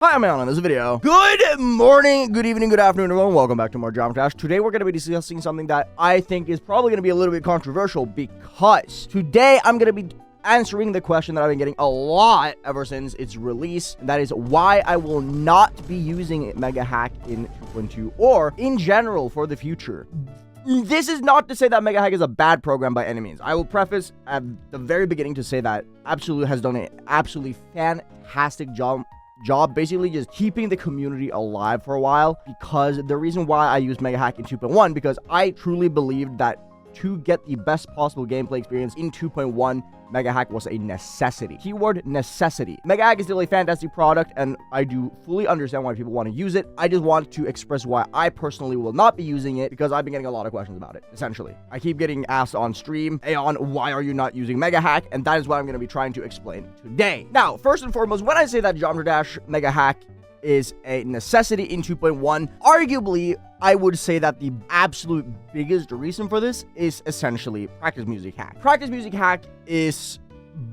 Hi, I'm AeonAir in this video. Good morning, good evening, good afternoon, everyone. Welcome back to more Geometry Dash. Today, we're going to be discussing something that I think is probably going to be a little bit controversial because today, I'm going to be answering the question that I've been getting a lot ever since its release, and that is why I will not be using MEGAHACK in 2.2 or in general for the future. This is not to say that MEGAHACK is a bad program by any means. I will preface at the very beginning to say that Absolute has done an absolutely fantastic job basically just keeping the community alive for a while, because the reason why I used MEGAHACK in 2.1 because I truly believed that to get the best possible gameplay experience in 2.1, MEGAHACK was a necessity. Keyword necessity. MEGAHACK is still a fantastic product, and I do fully understand why people want to use it. I just want to express why I personally will not be using it, because I've been getting a lot of questions about it, essentially. I keep getting asked on stream, Aeon, why are you not using MEGAHACK? And that is what I'm going to be trying to explain today. Now, first and foremost, when I say that Geometry Dash MEGAHACK is a necessity in 2.1, arguably, I would say that the absolute biggest reason for this is essentially Practice Music Hack. Practice Music Hack is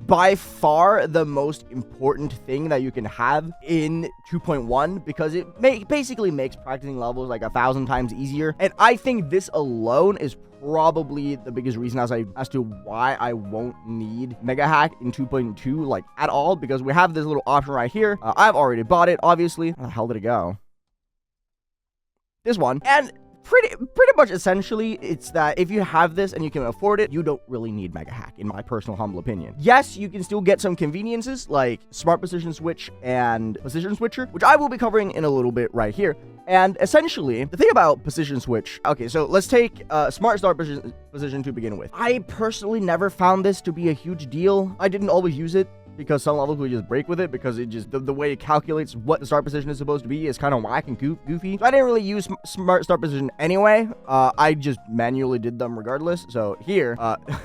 by far the most important thing that you can have in 2.1 because it basically makes practicing levels like 1,000 times easier. And I think this alone is probably the biggest reason as to why I won't need MEGAHACK in 2.2 like at all, because we have this little option right here. I've already bought it, obviously. Where the hell did it go? This one. And pretty much essentially it's that if you have this and you can afford it, you don't really need MEGAHACK, in my personal humble opinion. Yes, you can still get some conveniences like Smart Position Switch and Position Switcher, which I will be covering in a little bit right here. And essentially, the thing about Position Switch, okay, so let's take Smart Start Position to begin with. I personally never found this to be a huge deal. I didn't always use it, because some levels would just break with it, because it just, the way it calculates what the start position is supposed to be is kind of whack and goofy. So I didn't really use Smart Start Position anyway. I just manually did them regardless. So here,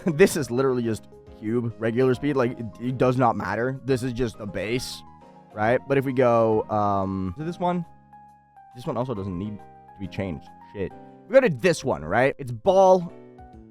this is literally just cube, regular speed. Like, it does not matter. This is just a base, right? But if we go, to this one also doesn't need to be changed. Shit. We go to this one, right? It's ball,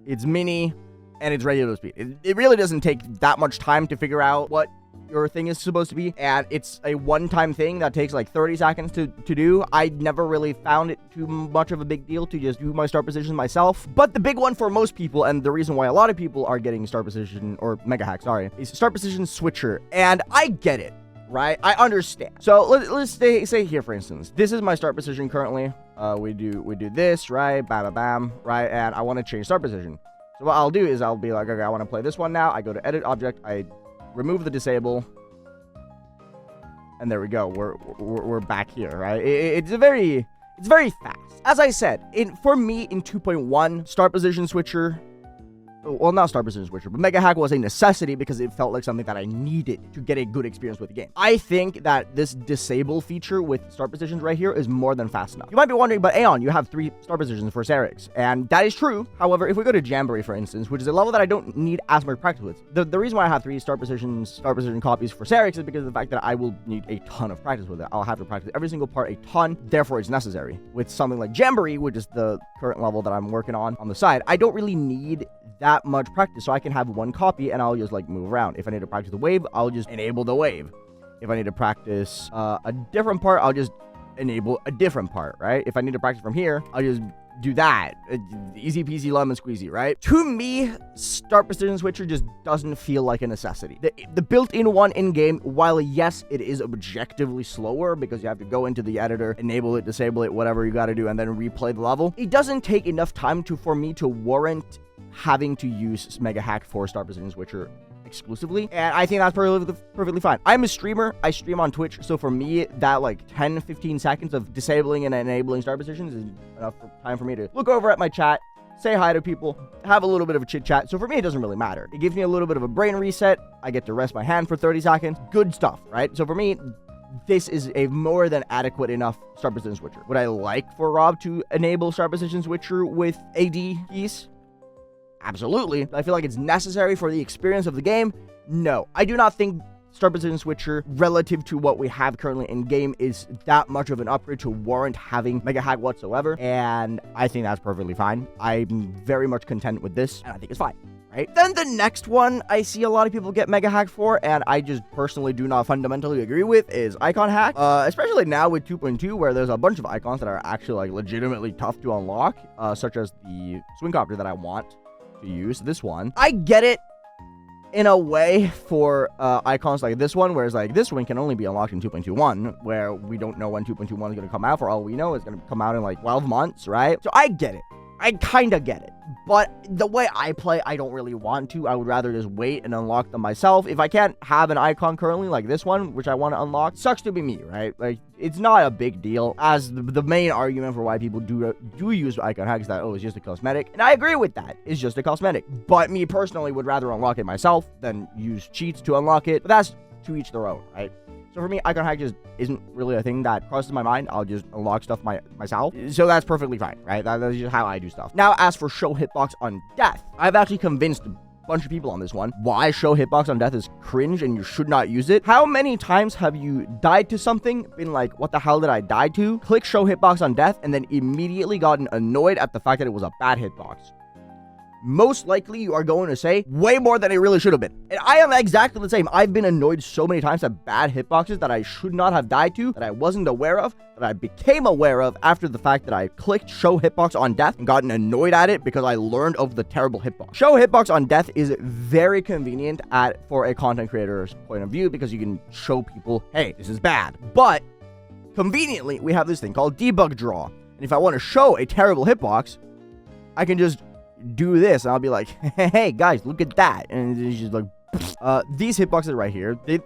it's mini, and it's regular speed. It really doesn't take that much time to figure out what your thing is supposed to be, and it's a one-time thing that takes like 30 seconds to do. I never really found it too much of a big deal to just do my start position myself. But the big one for most people, and the reason why a lot of people are getting start position, or MEGAHACK, sorry, is start position switcher. And I get it, right? I understand. So let's say here, for instance, this is my start position currently. We do this, right? Bam, bam, bam, right? And I want to change start position. So what I'll do is I'll be like, okay, I want to play this one now. I go to edit object, I remove the disable, and there we go. We're back here, right? It's very fast. As I said, for me in 2.1, start position switcher, well, not start position switcher, but MEGAHACK was a necessity because it felt like something that I needed to get a good experience with the game. I think that this disable feature with start positions right here is more than fast enough. You might be wondering, but Aeon, you have 3 start positions for Serix, and that is true. However, if we go to Jamboree, for instance, which is a level that I don't need as much practice with, the reason why I have 3 start position copies for Serix is because of the fact that I will need a ton of practice with it. I'll have to practice every single part a ton, therefore it's necessary. With something like Jamboree, which is the current level that I'm working on the side, I don't really need that much practice, so I can have one copy and I'll just like move around. If I need to practice the wave, I'll just enable the wave. If I need to practice a different part, I'll just enable a different part, right? If I need to practice from here, I'll just do that. Easy peasy lemon squeezy, right? To me, start position switcher just doesn't feel like a necessity. The built-in one in-game, while yes, it is objectively slower because you have to go into the editor, enable it, disable it, whatever you got to do, and then replay the level, it doesn't take enough time for me to warrant having to use MEGAHACK for start position switcher exclusively, and I think that's perfectly fine. I'm a streamer. I stream on Twitch, so for me, that like 10-15 seconds of disabling and enabling start positions is enough time for me to look over at my chat, say hi to people, have a little bit of a chit chat. So for me, it doesn't really matter. It gives me a little bit of a brain reset. I get to rest my hand for 30 seconds. Good stuff, right? So for me, this is a more than adequate enough start position switcher. Would I like for Rob to enable start position switcher with AD keys? Absolutely. I feel like it's necessary for the experience of the game. No, I do not think start position switcher relative to what we have currently in game is that much of an upgrade to warrant having MEGAHACK whatsoever, and I think that's perfectly fine. I'm very much content with this, and I think it's fine. right? Then the next one I see a lot of people get MEGAHACK for, and I just personally do not fundamentally agree with, is icon hack. Especially now with 2.2, where there's a bunch of icons that are actually like legitimately tough to unlock, such as the swing copter that I want to use, this one. I get it in a way for icons like this one, whereas like this one can only be unlocked in 2.21, where we don't know when 2.21 is going to come out. For all we know, it's going to come out in like 12 months, right? So I get it. I kind of get it. But the way I play, I don't really want to. I would rather just wait and unlock them myself. If I can't have an icon currently like this one, which I want to unlock, sucks to be me, right? Like, it's not a big deal. As the main argument for why people do use icon hack is that, oh, it's just a cosmetic. And I agree with that. It's just a cosmetic. But me personally would rather unlock it myself than use cheats to unlock it. But that's to each their own, right? So for me, icon hack just isn't really a thing that crosses my mind. I'll just unlock stuff myself. So that's perfectly fine, right? That's just how I do stuff. Now, as for show hitbox on death, I've actually convinced a bunch of people on this one why show hitbox on death is cringe and you should not use it. How many times have you died to something, been like, what the hell did I die to? Click show hitbox on death, and then immediately gotten annoyed at the fact that it was a bad hitbox? Most likely you are going to say way more than it really should have been. And I am exactly the same. I've been annoyed so many times at bad hitboxes that I should not have died to, that I wasn't aware of, that I became aware of after the fact that I clicked show hitbox on death and gotten annoyed at it because I learned of the terrible hitbox. Show hitbox on death is very convenient for a content creator's point of view because you can show people, hey, this is bad. But conveniently, we have this thing called debug draw. And if I want to show a terrible hitbox, I can just do this and I'll be like, hey guys, look at that, and it's just like these hitboxes right here, they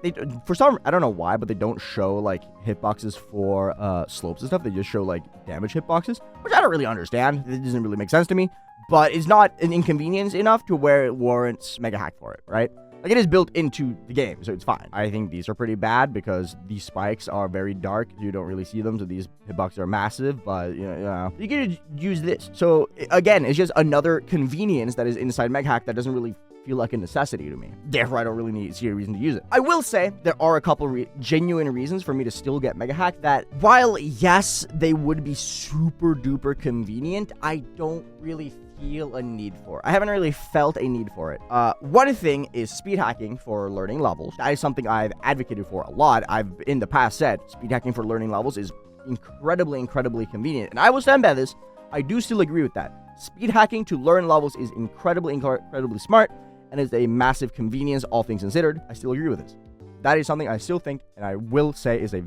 for some, I don't know why, but they don't show like hitboxes for slopes and stuff. They just show like damage hitboxes, which I don't really understand. It doesn't really make sense to me, but it's not an inconvenience enough to where it warrants MEGAHACK for it, right? Like, it is built into the game, so it's fine. I think these are pretty bad because these spikes are very dark. You don't really see them, so these hitboxes are massive, but, you know, you can use this. So, again, it's just another convenience that is inside MEGAHACK that doesn't really feel like a necessity to me. Therefore, I don't really see a reason to use it. I will say there are a couple genuine reasons for me to still get MEGAHACK that, while, yes, they would be super duper convenient, I don't really feel a need for. I haven't really felt a need for it. One thing is speed hacking for learning levels. That is something I've advocated for a lot. I've in the past said speed hacking for learning levels is incredibly convenient, and I will stand by this. I do still agree with that. Speed hacking to learn levels is incredibly smart and is a massive convenience, all things considered. I still agree with this. That is something I still think, and I will say, is a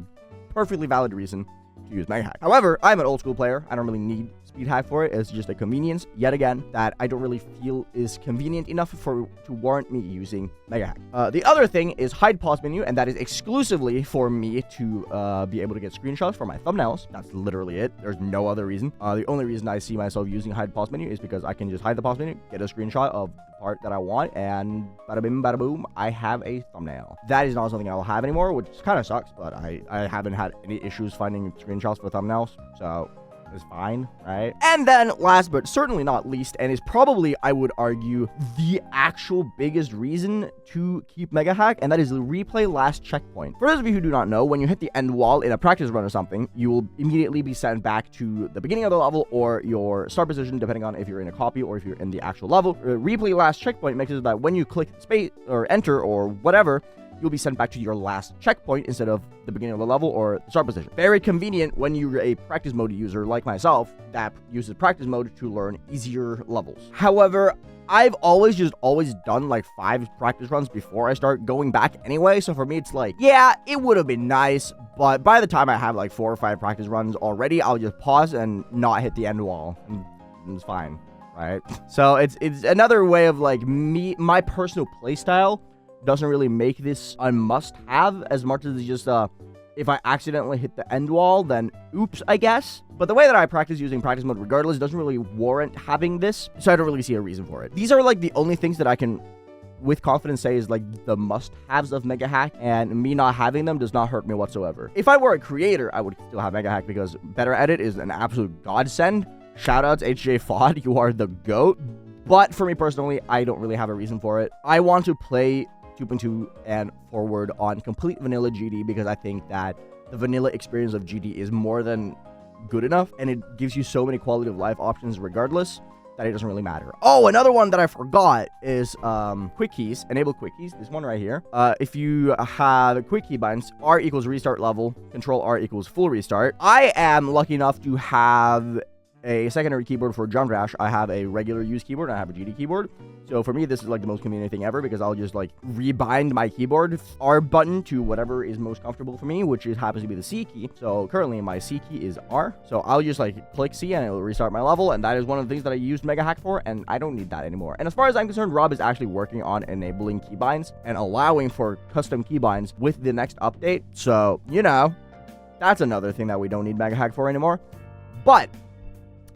perfectly valid reason to use MEGAHACK. However, I'm an old school player. I don't really need speed hack for it. It's just a convenience, yet again, that I don't really feel is convenient enough to warrant me using MEGAHACK. The other thing is hide pause menu, and that is exclusively for me to be able to get screenshots for my thumbnails. That's literally it. There's no other reason. The only reason I see myself using hide pause menu is because I can just hide the pause menu, get a screenshot of the part that I want, and bada bim bada boom, I have a thumbnail. That is not something I'll have anymore, which kind of sucks, but I haven't had any issues finding screenshots for thumbnails, so is fine, right? And then last but certainly not least, and is probably, I would argue, the actual biggest reason to keep MEGAHACK, and that is the replay last checkpoint. For those of you who do not know, when you hit the end wall in a practice run or something, you will immediately be sent back to the beginning of the level or your start position, depending on if you're in a copy or if you're in the actual level. Replay last checkpoint makes it so that when you click space or enter or whatever, you'll be sent back to your last checkpoint instead of the beginning of the level or the start position. Very convenient when you're a practice mode user like myself that uses practice mode to learn easier levels. However, I've always done like 5 practice runs before I start going back anyway. So for me, it's like, yeah, it would have been nice, but by the time I have like 4 or 5 practice runs already, I'll just pause and not hit the end wall, and it's fine, right? So it's another way of like my personal playstyle doesn't really make this a must-have as much as it's just if I accidentally hit the end wall, then oops, I guess. But the way that I practice using practice mode regardless doesn't really warrant having this, so I don't really see a reason for it. These are like the only things that I can with confidence say is like the must-haves of MEGAHACK, and me not having them does not hurt me whatsoever. If I were a creator, I would still have MEGAHACK because better edit is an absolute godsend. Shoutouts HJ Fod, you are the GOAT. But for me personally, I don't really have a reason for it. I want to play 2.2 and forward on complete vanilla GD because I think that the vanilla experience of GD is more than good enough, and it gives you so many quality of life options regardless. that it doesn't really matter. Oh, another one that I forgot is quick keys. Enable quick keys. This one right here. If you have quick keybinds, R equals restart level, control R equals full restart. I am lucky enough to have a secondary keyboard for Jump Dash. I have a regular use keyboard and I have a GD keyboard. So for me, this is like the most convenient thing ever because I'll just like rebind my keyboard R button to whatever is most comfortable for me, which happens to be the C key. So currently my C key is R. So I'll just like click C and it'll restart my level. And that is one of the things that I used MEGAHACK for, and I don't need that anymore. And as far as I'm concerned, Rob is actually working on enabling keybinds and allowing for custom keybinds with the next update. So, you know, that's another thing that we don't need MEGAHACK for anymore. But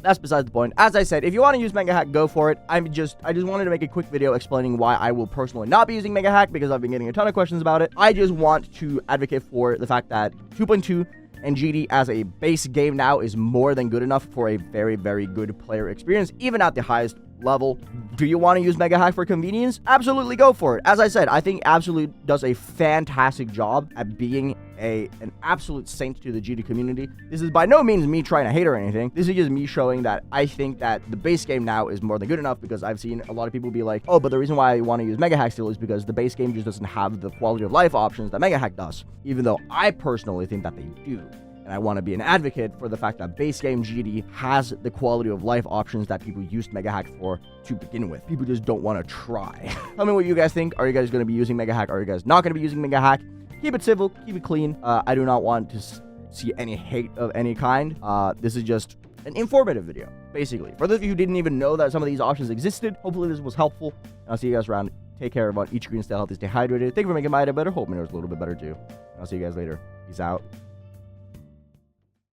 that's besides the point. As I said, if you want to use MEGAHACK, go for it. I just wanted to make a quick video explaining why I will personally not be using MEGAHACK because I've been getting a ton of questions about it. I just want to advocate for the fact that 2.2 and GD as a base game now is more than good enough for a very, very good player experience, even at the highest level. Do you want to use MEGAHACK for convenience? Absolutely go for it. As I said, I think Absolute does a fantastic job at being an absolute saint to the GD community. This is by no means me trying to hate or anything. This is just me showing that I think that the base game now is more than good enough, because I've seen a lot of people be like, oh, but the reason why I want to use MEGAHACK still is because the base game just doesn't have the quality of life options that MEGAHACK does, even though I personally think that they do. And I want to be an advocate for the fact that base game GD has the quality of life options that people used MEGAHACK for to begin with. People just don't want to try. Tell me what you guys think. Are you guys going to be using MEGAHACK? Are you guys not going to be using MEGAHACK? Keep it civil, keep it clean. I do not want to see any hate of any kind. This is just an informative video, basically. For those of you who didn't even know that some of these options existed, hopefully this was helpful. I'll see you guys around. Take care, everyone. Eat your green, stay healthy, stay hydrated. Thank you for making my day better. Hope my day was a little bit better too. I'll see you guys later. Peace out.